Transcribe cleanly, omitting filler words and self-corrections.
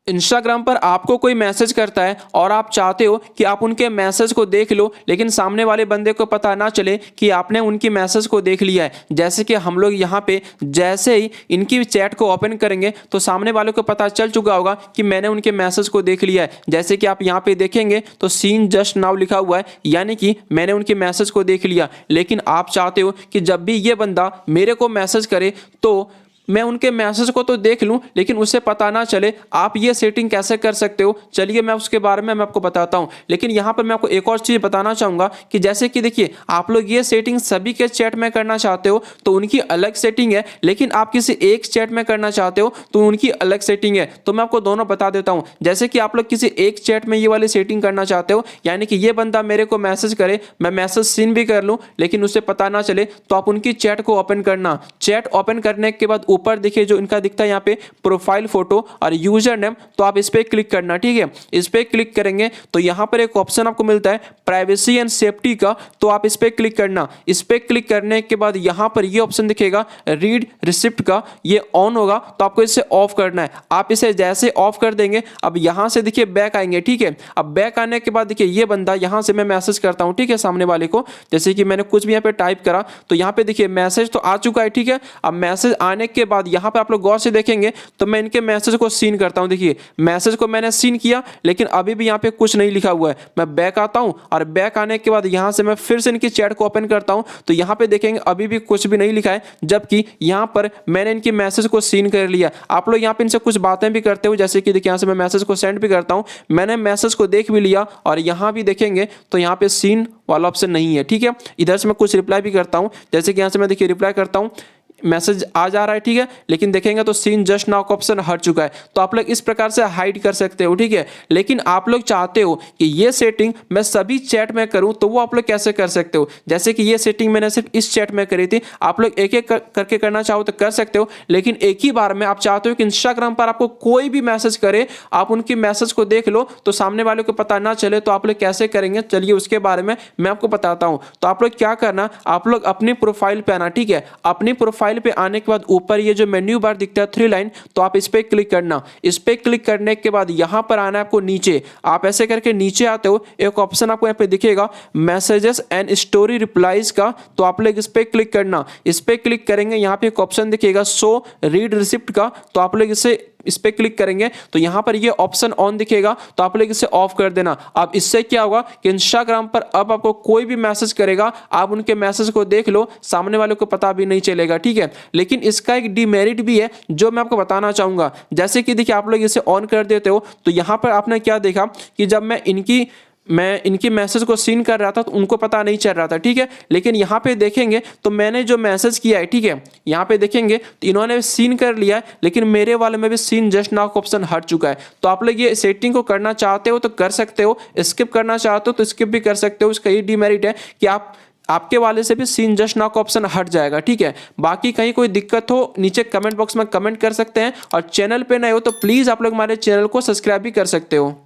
Instagram पर आपको कोई मैसेज करता है और आप चाहते हो कि आप उनके मैसेज को देख लो, लेकिन सामने वाले बंदे को पता ना चले कि आपने उनकी मैसेज को देख लिया है। जैसे कि हम लोग यहाँ पे जैसे ही इनकी चैट को ओपन करेंगे तो सामने वाले को पता चल चुका होगा कि मैंने उनके मैसेज को देख लिया है। जैसे कि आप यहाँ पे देखेंगे तो सीन जस्ट नाउ लिखा हुआ है, यानी कि मैंने उनके मैसेज को देख लिया। लेकिन आप चाहते हो कि जब भी ये बंदा मेरे को मैसेज करे तो मैं उनके मैसेज को तो देख लूं, लेकिन उसे पता ना चले। आप ये सेटिंग कैसे कर सकते हो, चलिए मैं उसके बारे में मैं आपको बताता हूं। लेकिन यहां पर मैं आपको एक और चीज़ बताना चाहूँगा कि जैसे कि देखिए, आप लोग ये सेटिंग सभी के चैट में करना चाहते हो तो उनकी अलग सेटिंग है, लेकिन आप किसी एक चैट में करना चाहते हो तो उनकी अलग सेटिंग है। तो मैं आपको दोनों बता देता हूँ। जैसे कि आप लोग किसी एक चैट में ये वाली सेटिंग करना चाहते हो, यानी कि ये बंदा मेरे को मैसेज करे, मैं मैसेज सीन भी कर लूँ लेकिन उसे पता ना चले, तो आप उनकी चैट को ओपन करना। चैट ओपन करने के बाद ऊपर देखिए जो इनका दिखता है यहाँ पे प्रोफाइल फोटो और यूजर नेम, तो आप इस पे क्लिक करना। ठीक है, इस पे क्लिक करेंगे तो यहाँ पर एक ऑप्शन आपको मिलता है प्राइवेसी एंड सेफ्टी का, तो आप इस पे क्लिक करना। इस पे क्लिक करने के बाद यहाँ पर ये ऑप्शन दिखेगा रीड रिसिप्ट का, ये ऑन होगा तो आपको इसे ऑफ करना है। आप इसे जैसे ऑफ कर देंगे, अब यहाँ से देखिए बैक आएंगे। ठीक है, अब बैक आने के बाद देखिए ये बंदा, यहाँ से मैं मैसेज करता हूँ, ठीक है, सामने वाले को। जैसे कि मैंने कुछ भी यहाँ पे टाइप करा तो यहाँ पे देखिए मैसेज तो आ चुका है। ठीक है, अब मैसेज आने के बाद यहाँ पे आप लोग गौर से देखेंगे तो मैं इनके मैसेज को सीन करता हूं। देखिए मैसेज को मैंने सीन किया, लेकिन अभी भी यहाँ पे कुछ नहीं लिखा हुआ है। मैं बैक आता हूं और बैक आने के बाद यहाँ से मैं फिर से इनकी चैट को ओपन करता हूं तो यहाँ पे देखेंगे अभी भी कुछ भी नहीं लिखा है, जबकि यहाँ पर मैंने इनकी मैसेज को सीन कर लिया। आप लोग यहाँ पे इनसे कुछ बातें भी करते हो, जैसे कि देखिए यहाँ से मैं मैसेज को सेंड भी करता हूँ, मैंने मैसेज को देख भी लिया और यहाँ भी देखेंगे तो यहाँ पे सीन वाला ऑप्शन नहीं है। ठीक है, इधर से मैं कुछ रिप्लाई भी करता हूँ, जैसे कि यहाँ से मैं देखिए रिप्लाई करता हूँ, मैसेज आ जा रहा है। ठीक है, लेकिन देखेंगे तो सीन जस्ट नाउ का ऑप्शन हट चुका है। तो आप लोग इस प्रकार से हाइड कर सकते हो। ठीक है, लेकिन आप लोग चाहते हो कि ये सेटिंग मैं सभी चैट में करूं, तो वो आप लोग कैसे कर सकते हो। जैसे कि ये सेटिंग मैंने सिर्फ इस चैट में करी थी, आप लोग एक एक करके करना चाहो तो कर सकते हो, लेकिन एक ही बार में आप चाहते हो कि इंस्टाग्राम पर आपको कोई भी मैसेज करे, आप उनकी मैसेज को देख लो तो सामने वाले को पता ना चले, तो आप लोग कैसे करेंगे, चलिए उसके बारे में मैं आपको बताता हूं। तो आप लोग क्या करना, आप लोग अपनी प्रोफाइल पे आना। ठीक है, अपनी प्रोफाइल पे आने के बाद ऊपर ये जो मेन्यू बार दिखता है 3 लाइन, तो आप इस पे क्लिक करना। इस पे क्लिक करने के बाद यहां पर आना है आपको नीचे। आप ऐसे करके नीचे आते हो, एक ऑप्शन आपको यहां पे दिखेगा मैसेजेस एंड स्टोरी रिप्लाईज का, तो आप लोग इस पे क्लिक करना। इस पे क्लिक करेंगे, यहां पे एक ऑप्शन दिखेगा शो रीड रिसिप्ट का, तो आप लोग इस पे क्लिक करेंगे तो यहां पर ये ऑप्शन ऑन दिखेगा, तो आप लोग इसे ऑफ कर देना। अब इससे क्या होगा कि इंस्टाग्राम पर अब आपको कोई भी मैसेज करेगा, आप उनके मैसेज को देख लो, सामने वाले को पता भी नहीं चलेगा। ठीक है, लेकिन इसका एक डिमेरिट भी है जो मैं आपको बताना चाहूंगा। जैसे कि देखिए आप लोग इसे ऑन कर देते हो तो यहां पर आपने क्या देखा कि जब मैं इनकी मैसेज को सीन कर रहा था तो उनको पता नहीं चल रहा था। ठीक है, लेकिन यहाँ पे देखेंगे तो मैंने जो मैसेज किया है, ठीक है, यहाँ पे देखेंगे तो इन्होंने सीन कर लिया है, लेकिन मेरे वाले में भी सीन जस्ट नाउ का ऑप्शन हट चुका है। तो आप लोग ये सेटिंग को करना चाहते हो तो कर सकते हो, स्किप करना चाहते हो तो स्किप भी कर सकते हो। इसका ये डिमेरिट है कि आपके वाले से भी सीन जस्ट नाउ का ऑप्शन हट जाएगा। ठीक है, बाकी कहीं कोई दिक्कत हो नीचे कमेंट बॉक्स में कमेंट कर सकते हैं, और चैनल पे नए हो तो प्लीज आप लोग हमारे चैनल को सब्सक्राइब भी कर सकते हो।